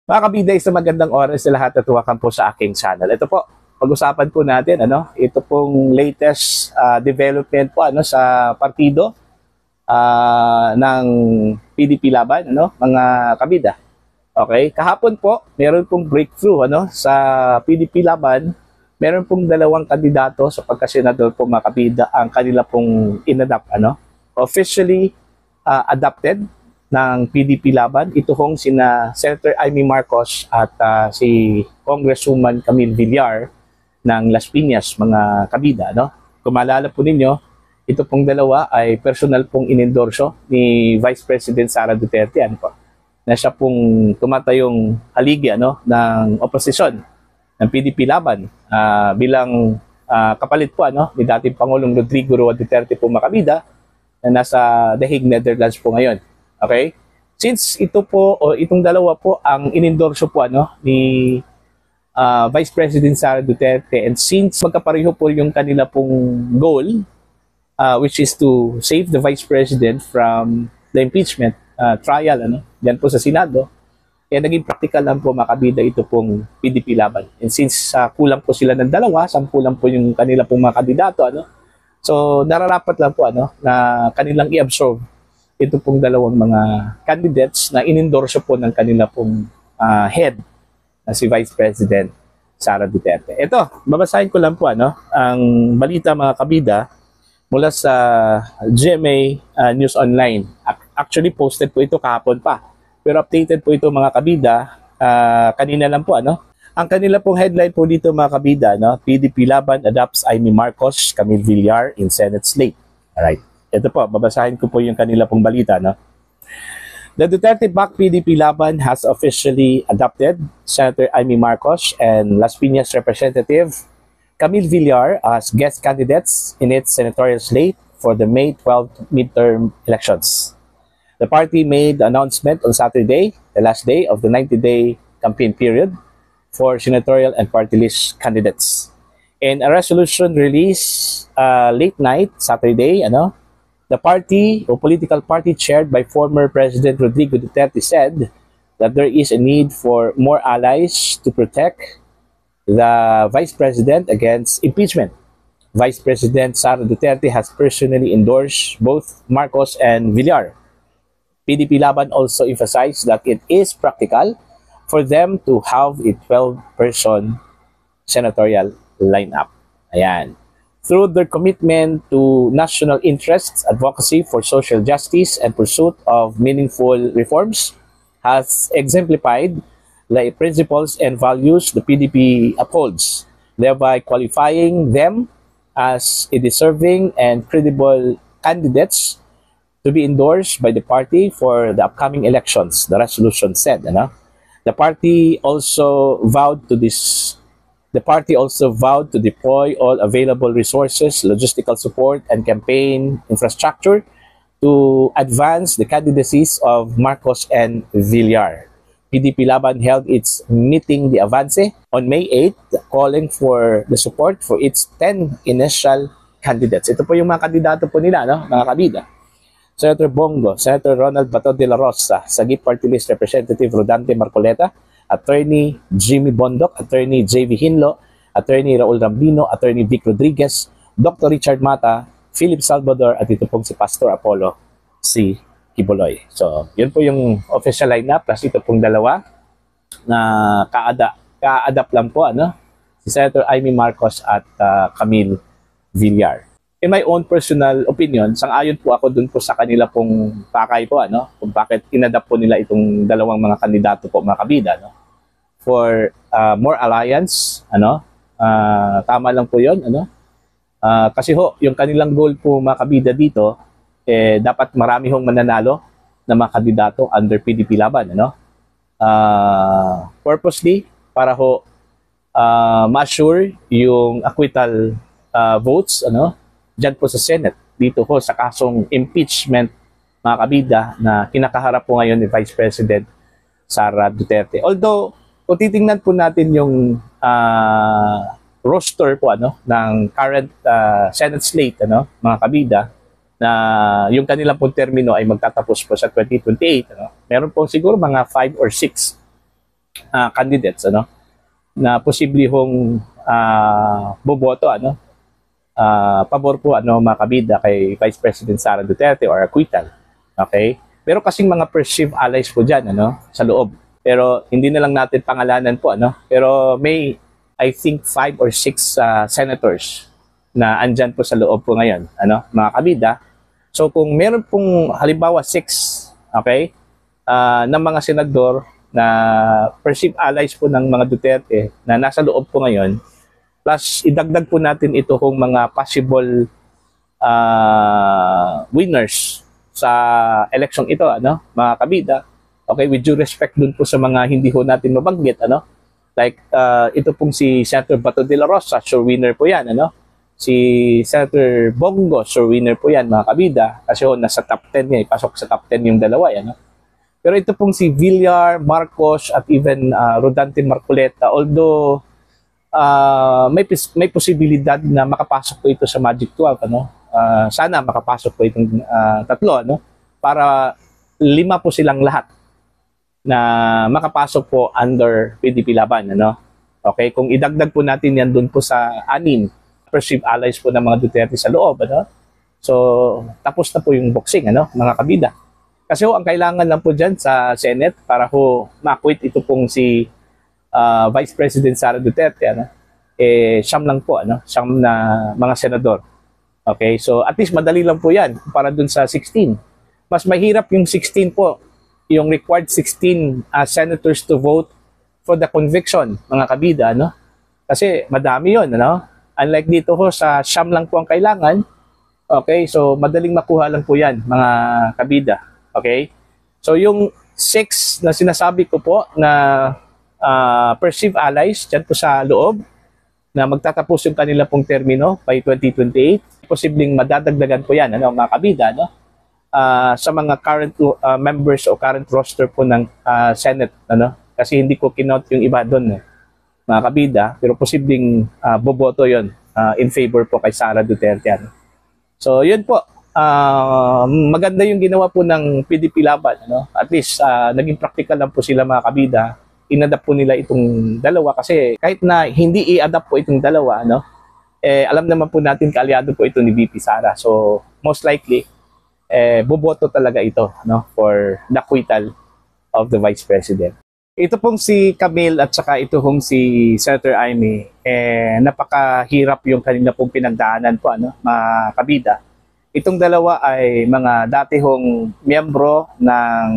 Mga kabida, isang magandang oras sa lahat at welcome po sa aking channel. Ito po, pag-usapan po natin, ito pong latest development po sa partido ng PDP Laban, mga kabida. Okay, kahapon po, meron pong breakthrough sa PDP Laban. Meron pong dalawang kandidato sa pagkasenador po mga kabida ang kanila pong inadapt, officially adopted ng PDP Laban. Ito hong sina Senator Amy Marcos at si Congresswoman Camille Villar ng Las Piñas, mga kabida. Kung maalala po ninyo, ito pong dalawa ay personal pong inendorso ni Vice President Sara Duterte na siya pong tumatayong haligi ng oposisyon ng PDP Laban bilang kapalit po ni dating Pangulong Rodrigo Roa Duterte po, mga kabida, na nasa The Hague, Netherlands po ngayon. Okay? Since ito po o itong dalawa po ang inendorso po ni Vice President Sara Duterte, and since magkapareho po yung kanila pong goal, which is to save the Vice President from the impeachment trial diyan po sa Senado, kaya naging practical lang po, mga kabida, ito pong PDP Laban. And since kulang po sila ng dalawa, 10 lang po yung kanila pong mga kandidato, so nararapat lang po na kanilang i-absorb ito pong dalawang mga candidates na inendorso po ng kanila pong head na si Vice President Sara Duterte. Ito, babasahin ko lang po ang balita, mga kabida, mula sa GMA News Online. Actually, posted po ito kahapon pa. Pero updated po ito, mga kabida, kanina lang po. Ang kanila pong headline po dito, mga kabida, PDP Laban adopts Amy Marcos, Camille Villar in Senate slate. Alright. Ito po, babasahin ko po yung kanila pong balita. The Duterte-backed PDP Laban has officially adopted Senator Amy Marcos and Las Piñas Representative Camille Villar as guest candidates in its senatorial slate for the May 12 midterm elections. The party made the announcement on Saturday, the last day of the 90-day campaign period for senatorial and party list candidates. In a resolution released late night Saturday, the party, or political party chaired by former President Rodrigo Duterte, said that there is a need for more allies to protect the Vice President against impeachment. Vice President Sara Duterte has personally endorsed both Marcos and Villar. PDP Laban also emphasized that it is practical for them to have a 12-person senatorial lineup. Ayan. Through their commitment to national interests, advocacy for social justice, and pursuit of meaningful reforms, has exemplified the principles and values the PDP upholds, thereby qualifying them as a deserving and credible candidates to be endorsed by the party for the upcoming elections, the resolution said. The party also vowed to deploy all available resources, logistical support, and campaign infrastructure to advance the candidacies of Marcos and Villar. PDP Laban held its meeting the Avance on May 8, calling for the support for its 10 initial candidates. Ito po yung mga kandidato po nila, mga kabida. Senator Bongo, Senator Ronald Bato de la Rosa, Sagip Party List Representative Rodante Marcoleta, Attorney Jimmy Bondoc, Attorney J.V. Hinlo, Attorney Raul Rambino, Attorney Vic Rodriguez, Dr. Richard Mata, Philip Salvador, at ito pong si Pastor Apollo C. Kiboloy. So, yun po yung official lineup. Plus ito pong dalawa na ka-adapt lang po, si Senator Amy Marcos at Camille Villar. In my own personal opinion, sang-ayon po ako dun po sa kanila pong pakay po, kung bakit inadapt po nila itong dalawang mga kandidato po, mga kabida, for more alliance, tama lang po yun, kasi yung kanilang goal po, mga kabida, dito, dapat marami hong mananalo na mga kandidato under PDP Laban, purposely, para ma-assure yung acquittal votes, dyan po sa Senate, dito po sa kasong impeachment, mga kabida, na kinakaharap po ngayon ni Vice President Sara Duterte. Although, kung titingnan po natin yung roster po ng current Senate slate, mga kabida, na yung kanilang pong termino ay magtatapos po sa 2028. Meron po siguro mga 5 or 6 candidates na posible hong boboto pabor po mga kabida kay Vice President Sara Duterte or acquittal. Okay? Pero kasing mga perceived allies po diyan sa loob. Pero hindi na lang natin pangalanan po Pero may I think 5 or 6 senators na andyan po sa loob po ngayon mga kabida. So kung meron pong halimbawa 6 okay ng mga senador na perceived allies po ng mga Duterte na nasa loob po ngayon, plus idagdag po natin ito kung mga possible winners sa election ito mga kabida. Okay, with due respect dun po sa mga hindi ho natin mabanggit like ito pong si Senator Bato de la Rosa, sure winner po yan si Senator Bongo, sure winner po yan mga kabida kasi nasa top 10 niya, ipasok sa top 10 yung dalawa yan Pero ito pong si Villar, Marcos at even Rodante Marcoleta, although may posibilidad na makapasok po ito sa Magic 12 sana makapasok po itong tatlo para 5 po silang lahat na makapasok po under PDP Laban Okay, kung idagdag po natin yan doon po sa 6 perceived allies po ng mga Duterte sa loob so tapos na po yung boxing mga kabida. Kasi ang kailangan lang po dyan sa Senate para ma-acquit ito pong si Vice President Sara Duterte siyam lang po siyam na mga senador. Okay, so at least madali lang po yan para dun sa 16. Mas mahirap yung 16 po, yung required 16 senators to vote for the conviction, mga kabida, Kasi madami yun, Unlike dito sa siyam lang po ang kailangan. Okay, so madaling makuha lang po yan, mga kabida. Okay? So yung 6 na sinasabi ko po na perceived allies dyan po sa loob na magtatapos yung kanila pong termino by 2028, posibleng madadagdagan po yan mga kabida sa mga current members o current roster po ng Senate kasi hindi ko kinot yung iba doon mga kabida, pero posibleng boboto yon in favor po kay Sara Duterte So yun po, maganda yung ginawa po ng PDP Laban at least naging practical lang po sila mga kabida. Inadapt po nila itong dalawa kasi kahit na hindi i-adapt po itong dalawa alam naman po natin kaalyado po ito ni VP Sara, so most likely boboto talaga ito for the acquittal of the Vice President. Ito pong si Camille at saka ito pong si Senator Amy, napakahirap yung kanila pong pinagdaanan po mga kabida. Itong dalawa ay mga dati hong miyembro ng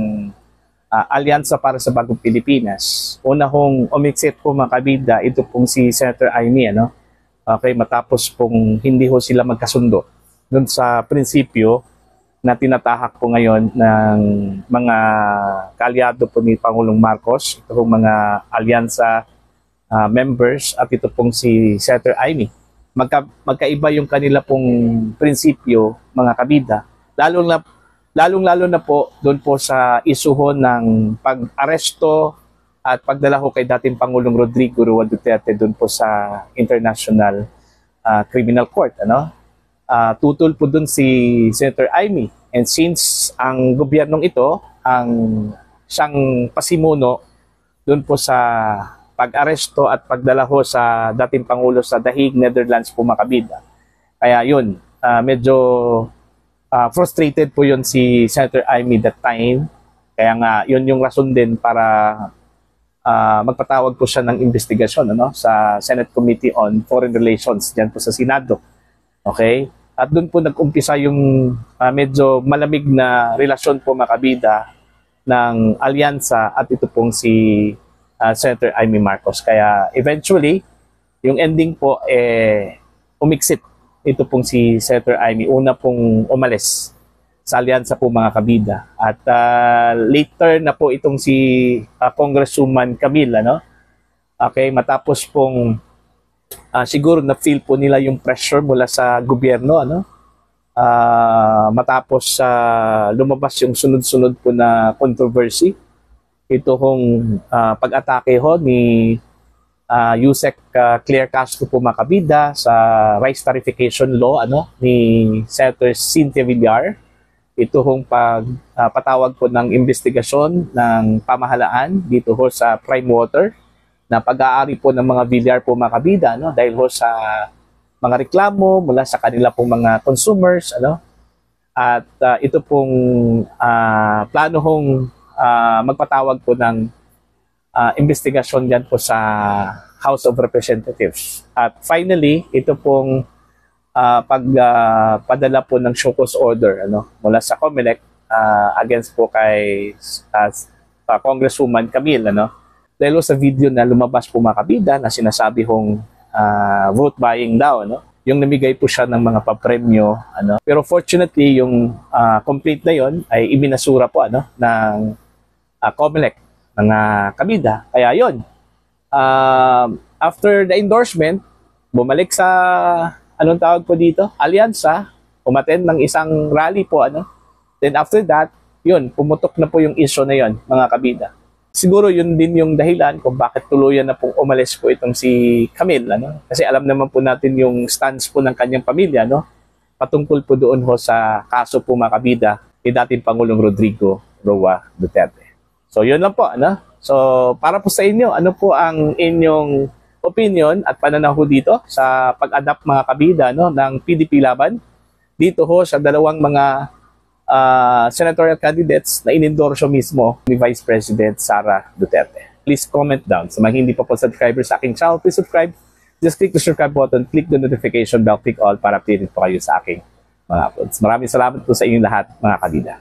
Alyansa para sa Bagong Pilipinas. Una hong umiksit po mga kabida, ito pong si Senator Amy Okay, matapos pong hindi ho sila magkasundo dun sa prinsipyo na tinatahak po ngayon ng mga kaalyado po ni Pangulong Marcos, ito pong mga alyansa members at ito pong si Senator Amy. Magkaiba yung kanila pong prinsipyo mga kabida, lalong-lalo na po doon po sa isuho ng pag-aresto at pagdala ho kay dating Pangulong Rodrigo Roa Duterte doon po sa International Criminal Court. Tutol po doon si Senator Amy. And since ang gobyernong ito ang siyang pasimuno doon po sa pag-aresto at pagdala ho sa dating Pangulo sa The Hague, Netherlands po mga kabida. Kaya yun, medyo frustrated po yun si Senator Amy that time. Kaya nga, yun yung rason din para magpatawag po siya ng investigasyon sa Senate Committee on Foreign Relations dyan po sa Senado. Okay? At doon po nag-umpisa yung medyo malamig na relasyon po mga kabida ng alyansa at ito pong si Senator Amy Marcos. Kaya eventually, yung ending po umiksit ito pong si Senator Amy, una pong umalis sa alyansa po mga kabida. At later na po itong si Congresswoman Camille, okay, matapos pong siguro na-feel po nila yung pressure mula sa gobyerno, matapos lumabas yung sunod-sunod po na controversy, ito hong pag-atake ho ni Yusek Claire Castro po mga kabida sa rice tarification law ni Senator Cynthia Villar. ito hong patawag po ng investigasyon ng pamahalaan dito ho sa Prime Water na pag-aari po ng mga bilyar po mga kabida, no? Dahil ho sa mga reklamo mula sa kanila pong mga consumers, ano? At ito pong plano hong magpatawag po ng investigasyon yan po sa House of Representatives. At finally, ito pong pagpadala po ng show cause order, ano, mula sa COMELEC against po kay Congresswoman Camille, ano. Dahil sa video na lumabas po mga kabida na sinasabi hong vote buying daw, ano, yung namigay po siya ng mga papremyo, ano. Pero fortunately yung complete na yon ay ibinasura po, ano, ng COMELEC, mga kabida. Kaya yon, after the endorsement, bumalik sa anong tawag po dito? Alyansa, umattend ng isang rally po, ano. Then after that, yun, pumutok na po yung issue na yon, mga kabida. Siguro yun din yung dahilan kung bakit tuluyan na pong umalis po itong si Camille, ano. Kasi alam naman po natin yung stance po ng kanyang pamilya, no, patungkol po doon ho sa kaso po mga kabida ni dating Pangulong Rodrigo Roa Duterte. So yun lang po, ano. So para po sa inyo, ano po ang inyong opinion at pananaw ho dito sa pag-adapt mga kabida, no, ng PDP laban dito ho sa dalawang mga senatorial candidates na inendorso mismo ni Vice President Sara Duterte. Please comment down. Sa mga hindi pa po subscribers sa aking channel, please subscribe. Just click the subscribe button, click the notification bell, click all para updated po kayo sa aking mga uploads. Maraming salamat po sa inyong lahat mga kabida.